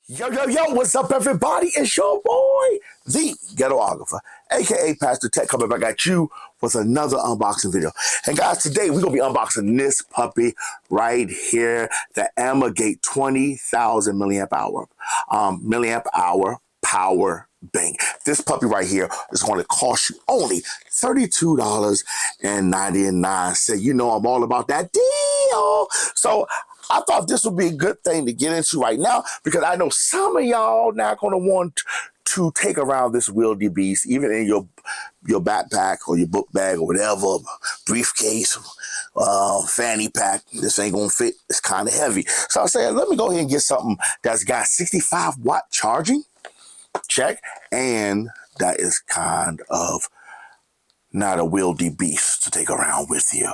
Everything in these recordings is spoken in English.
Yo, yo, yo, what's up, everybody? It's your boy, the Ghetographer, aka Pastor Tech, coming back at you with another unboxing video. And guys, today we're gonna be unboxing this puppy right here, the AMEGAT 20000 milliamp hour power bank. This puppy right here is going to cost you only $32.99. You know I'm all about that deal. So I thought this would be a good thing to get into right now because I know some of y'all not going to want to take around this wieldy beast, even in your backpack or your book bag or whatever, briefcase, fanny pack. This ain't going to fit. It's kind of heavy. So I said, let me go ahead and get something that's got 65-watt charging. Check. And that is kind of not a wieldy beast to take around with you.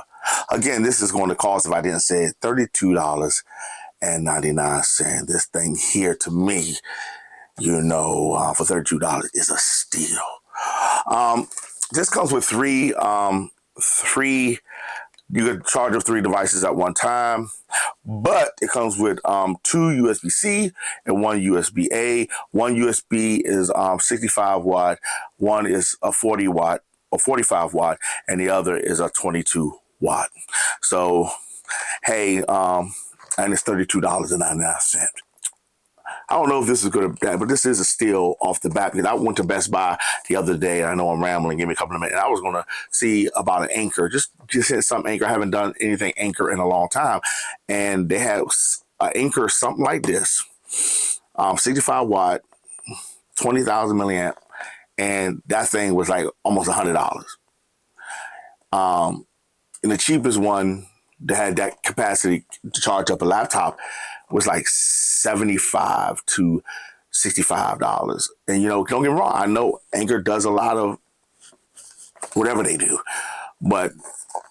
Again, this is going to cost, if I didn't say it, $32.99. This thing here to me, you know, for $32 is a steal. This comes with three, you can charge up 3 devices at one time, but it comes with 2 USB-C and 1 USB-A. One USB is 65 watt, one is a 40 watt or 45 watt, and the other is a 22 watt. So, hey, and it's $32.99. I don't know if this is good or bad, but this is a steal off the bat because I went to Best Buy the other day. I know I'm rambling. Give me a couple of minutes. I was going to see about an Anchor. Just hit some Anchor. I haven't done anything Anchor in a long time. And they had an Anchor, something like this. 65 watt, 20,000 milliamp. And that thing was like almost $100. And the cheapest one that had that capacity to charge up a laptop was like $75 to $65. And, you know, don't get me wrong, I know Anchor does a lot of whatever they do. But,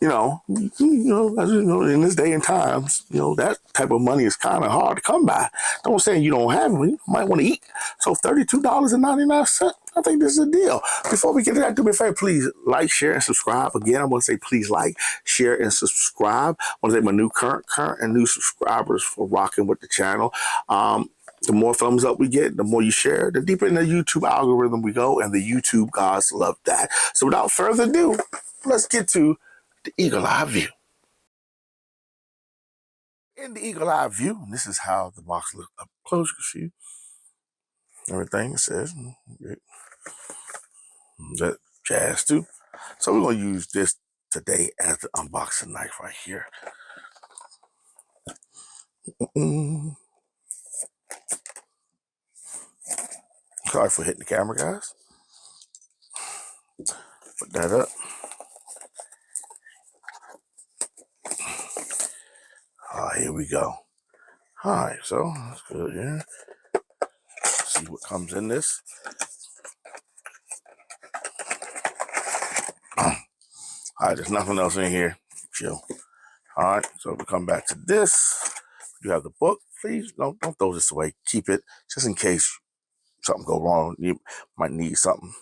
you know, as you know, in this day and times, you know, that type of money is kind of hard to come by. Don't say you don't have it. You might want to eat. So $32.99, I think this is a deal. Before we get to that, do me a favor, please like, share, and subscribe. Again, I want to say please like, share, and subscribe. I want to thank my new current and new subscribers for rocking with the channel. The more thumbs up we get, the more you share, the deeper in the YouTube algorithm we go, and the YouTube gods love that. So without further ado, let's get to the Eagle Eye View. In the Eagle Eye View, this is how the box looks up close. You can see everything it says. That jazz too. So we're going to use this today as the unboxing knife right here. Sorry for hitting the camera, guys. Put that up. Here we go. All right, so that's good. Yeah. See what comes in this. All right, there's nothing else in here. Chill. All right, so we come back to this. You have the book. Please don't throw this away. Keep it just in case something go wrong. You might need something.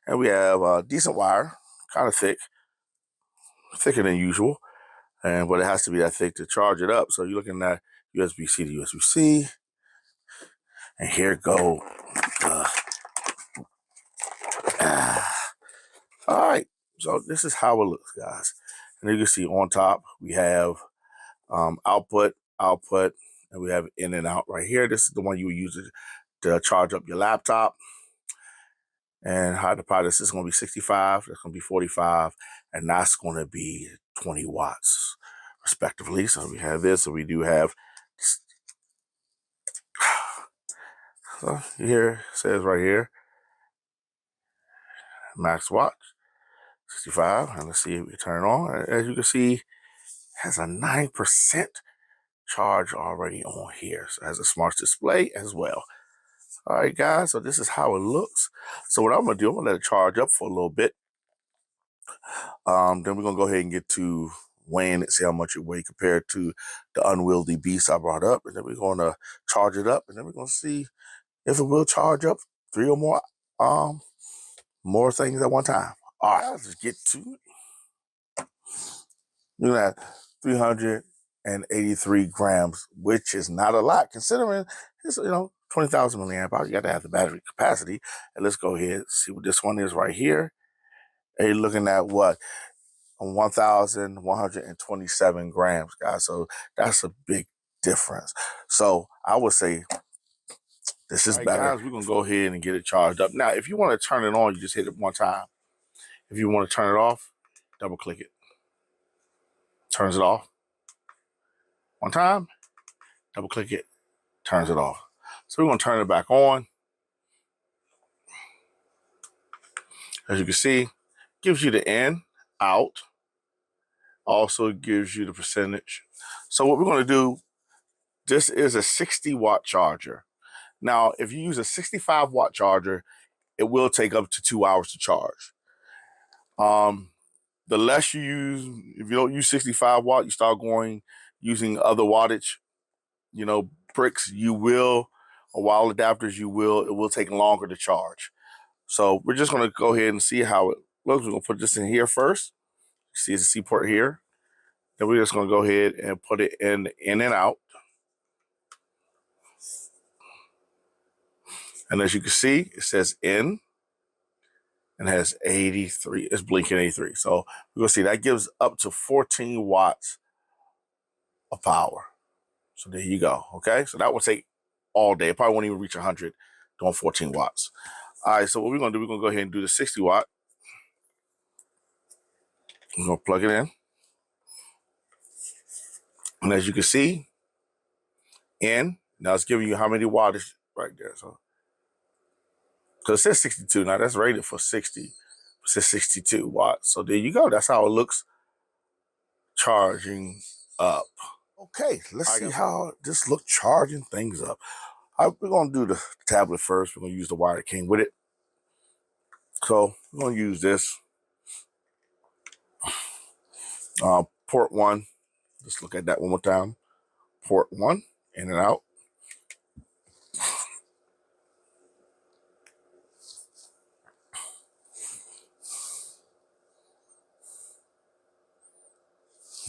And we have a decent wire, kind of thick, thicker than usual. But it has to be that thick to charge it up. So you're looking at USB-C to USB-C. And here go. All right, so this is how it looks, guys. And you can see on top we have output, and we have in and out right here. This is the one you would use to charge up your laptop. And how the power, this is going to be 65, that's going to be 45, and that's going to be 20 watts, respectively. So we have this, so we do have, so here it says right here, max watts, 65, and let's see if we turn it on. As you can see, it has a 9% charge already on here. So it has a smart display as well. All right, guys, so this is how it looks. So what I'm going to do, I'm going to let it charge up for a little bit. Then we're going to go ahead and get to weighing it, see how much it weighs compared to the unwieldy beast I brought up. And then we're going to charge it up, and then we're going to see if it will charge up 3 or more things at one time. All right, let's get to it. Look at that, 300 183 grams, which is not a lot considering it's, 20,000 milliamp hours. You got to have the battery capacity. And let's go ahead and see what this one is right here. And you're looking at what? 1,127 grams, guys. So that's a big difference. So I would say this is better. Guys, we're going to go ahead and get it charged up. Now, if you want to turn it on, you just hit it one time. If you want to turn it off, double click it. Turns it off. One time, double click it, turns it off. So we're going to turn it back on. As you can see, gives you the in, out. Also gives you the percentage. So what we're going to do, this is a 60-watt charger. Now, if you use a 65-watt charger, it will take up to 2 hours to charge. The less you use, if you don't use 65 watt, you start using other wattage, bricks, or wall adapters, it will take longer to charge. So we're just going to go ahead and see how it looks. We're going to put this in here first. You see the C port here. Then we're just going to go ahead and put it in and out. And as you can see, it says in and has 83. It's blinking 83. So we're going to see that gives up to 14 watts of power. So there you go. Okay. So that will take all day. It probably won't even reach 100 doing 14 watts. All right. So what we're going to do, we're going to go ahead and do the 60 watt. We're going to plug it in. And as you can see, now it's giving you how many wattage right there. So, because it says 62. Now that's rated for 60. It says 62 watts. So there you go. That's how it looks charging up. Okay, let's see how this looks charging things up. We're going to do the tablet first. We're going to use the wire that came with it. So we're going to use this. Port 1. Let's look at that one more time. Port 1, in and out.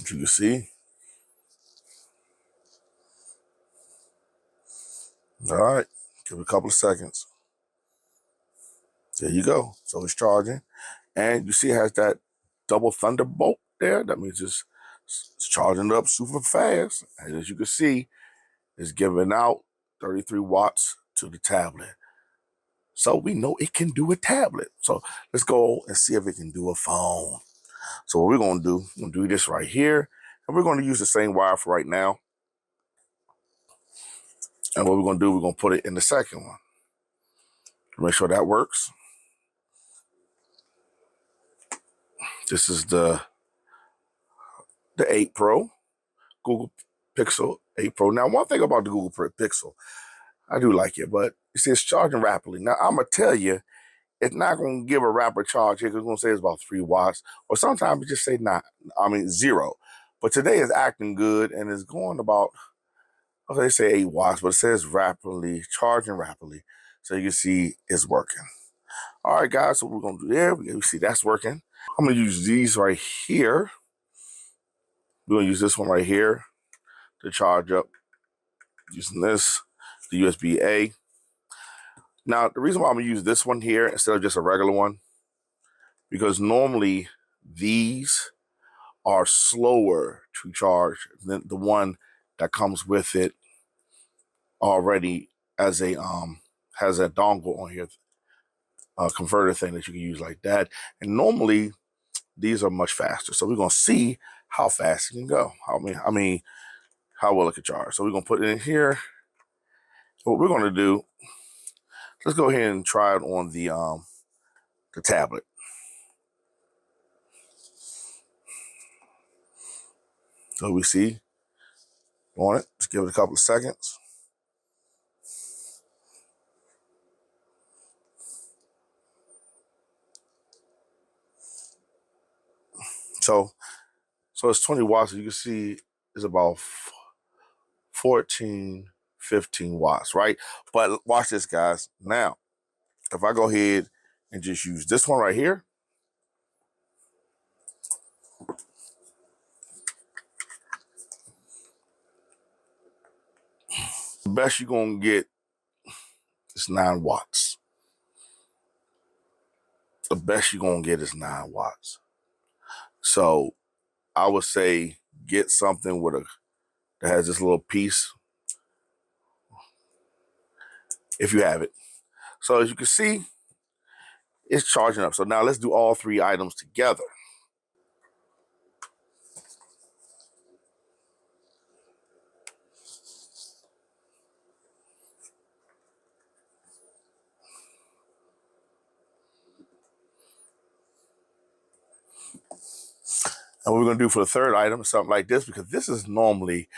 As you can see. All right, give it a couple of seconds. There you go. So it's charging. And you see it has that double thunderbolt there. That means it's charging up super fast. And as you can see, it's giving out 33 watts to the tablet. So we know it can do a tablet. So let's go and see if it can do a phone. So what we're going to do, we're going to do this right here. And we're going to use the same wire for right now. And what we're going to do, we're going to put it in the second one. Make sure that works. This is the 8 Pro, Google Pixel 8 Pro. Now, one thing about the Google Pixel, I do like it, but you see it's charging rapidly. Now, I'm going to tell you, it's not going to give a rapid charge here because it's going to say it's about 3 watts, or sometimes it just say 0. But today is acting good and it's going about, okay, they say 8 watts, but it says rapidly, charging rapidly. So you can see it's working. All right, guys, so we're going to do there. We see that's working. I'm going to use these right here. We're going to use this one right here to charge up using this, the USB-A. Now, the reason why I'm going to use this one here instead of just a regular one, because normally these are slower to charge than the one that comes with it already as a has a dongle on here, a converter thing that you can use like that. And normally these are much faster. So we're going to see how fast it can go. I mean, how well it can charge. So we're going to put it in here. What we're going to do, let's go ahead and try it on the tablet. So we see on it. Just give it a couple of seconds. So it's 20 watts. You can see it's about 14, 15 watts, right? But watch this, guys. Now, if I go ahead and just use this one right here, The best you're going to get is 9 watts. The best you're going to get is 9 watts. So I would say get something with that has this little piece, if you have it. So as you can see, it's charging up. So now let's do all 3 items together. And what we're going to do for the 3rd item is something like this, because this is normally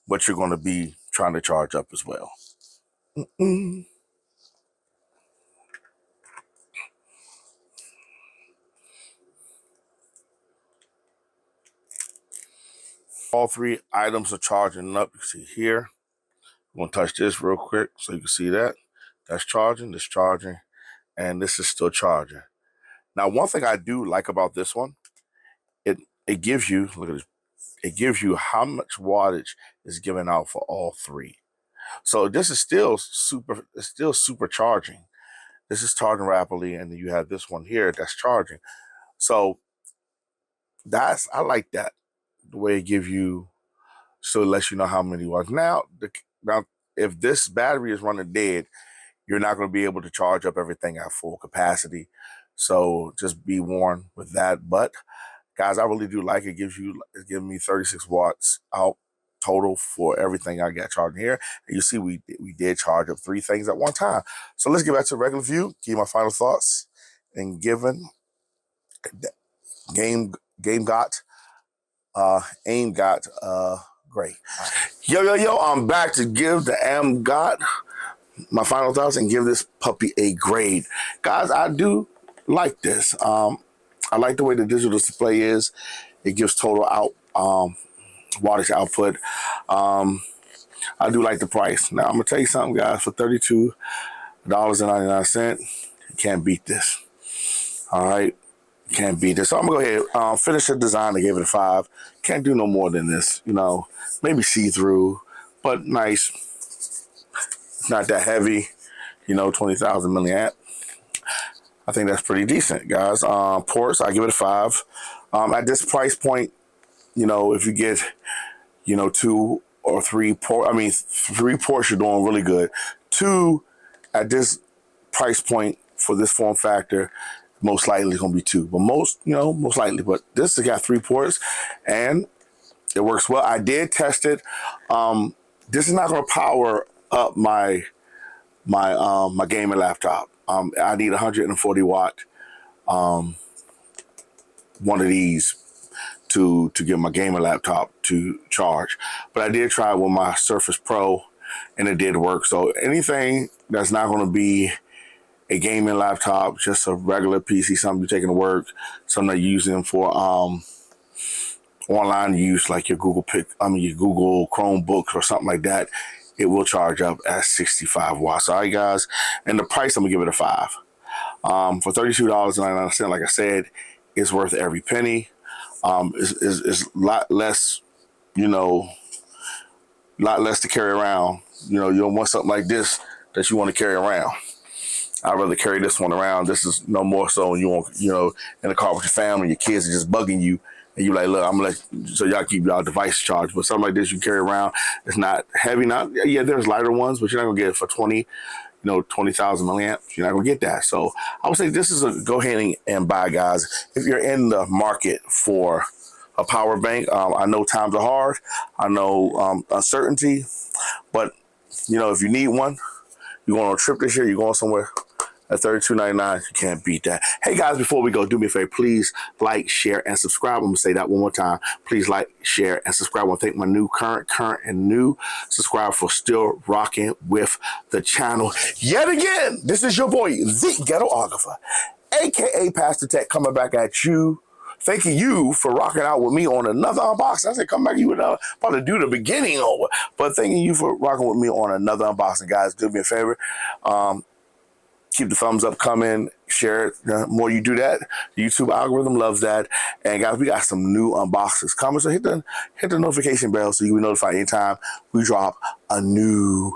what you're going to be trying to charge up as well. All 3 items are charging up. You can see here. I'm going to touch this real quick so you can see that. That's charging, this charging, and this is still charging. Now, one thing I do like about this one, it gives you, look at this, it gives you how much wattage is given out for all 3. So this is still super charging. This is charging rapidly, and then you have this one here that's charging. So I like that, the way it gives you, so it lets you know how many watts. Now, if this battery is running dead, you're not going to be able to charge up everything at full capacity. So just be warned with that. But guys, I really do like it. It's giving me 36 watts out total for everything I got charging here. And you see, we did charge up 3 things at one time. So let's get back to the regular view, give my final thoughts, and given AMEGAT great. Yo, I'm back to give the AMEGAT my final thoughts and give this puppy a grade. Guys, I do like this. I like the way the digital display is. It gives total wattage output. I do like the price. Now, I'm going to tell you something, guys. For $32.99, you can't beat this. All right? You can't beat this. So I'm going to go ahead, finish the design. I gave it a 5. Can't do no more than this. You know, maybe see-through, but nice. It's not that heavy. You know, 20,000 milliamp. I think that's pretty decent, guys. Ports, I give it a 5. At this price point, you know, if you get, you know, 2 or 3 ports, 3 ports, you're doing really good. 2 at this price point for this form factor, most likely going to be 2. But most likely. But this has got 3 ports, and it works well. I did test it. This is not going to power up my gaming laptop. I need 140 watt one of these to get my gaming laptop to charge. But I did try it with my Surface Pro, and it did work. So anything that's not going to be a gaming laptop, just a regular PC, something you're taking to work, something you're using for online use, like your Google Chromebooks or something like that, it will charge up at 65 watts. All right, guys. And the price, I'm going to give it a 5. For $32.99, like I said, it's worth every penny. It's a lot less, lot less to carry around. You don't want something like this that you want to carry around. I'd rather carry this one around. This is no more so when you want, in the car with your family, your kids are just bugging you. And you're like, look, I'm going to so y'all keep y'all device charged. But something like this you carry around, it's not heavy. Yeah, there's lighter ones, but you're not going to get it for 20,000 milliamps. You're not going to get that. So I would say this is go ahead and buy, guys. If you're in the market for a power bank, I know times are hard. I know uncertainty. But, if you need one, you're going on a trip this year, you're going somewhere, at $32.99, you can't beat that. Hey, guys, before we go, do me a favor. Please like, share, and subscribe. I'm going to say that one more time. Please like, share, and subscribe. I want to thank my new current, and new subscribers for still rocking with the channel. Yet again, this is your boy, the Ghetographer, a.k.a. Pastor Tech, coming back at you. Thanking you for rocking out with me on another unboxing. I said, come back, you would about to do the beginning over. But thanking you for rocking with me on another unboxing, guys. Do me a favor. Keep the thumbs up coming. Share it. The more you do that, the YouTube algorithm loves that. And guys, we got some new unboxings coming. So hit the notification bell so you'll be notified anytime we drop a new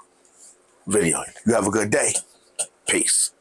video. You have a good day. Peace.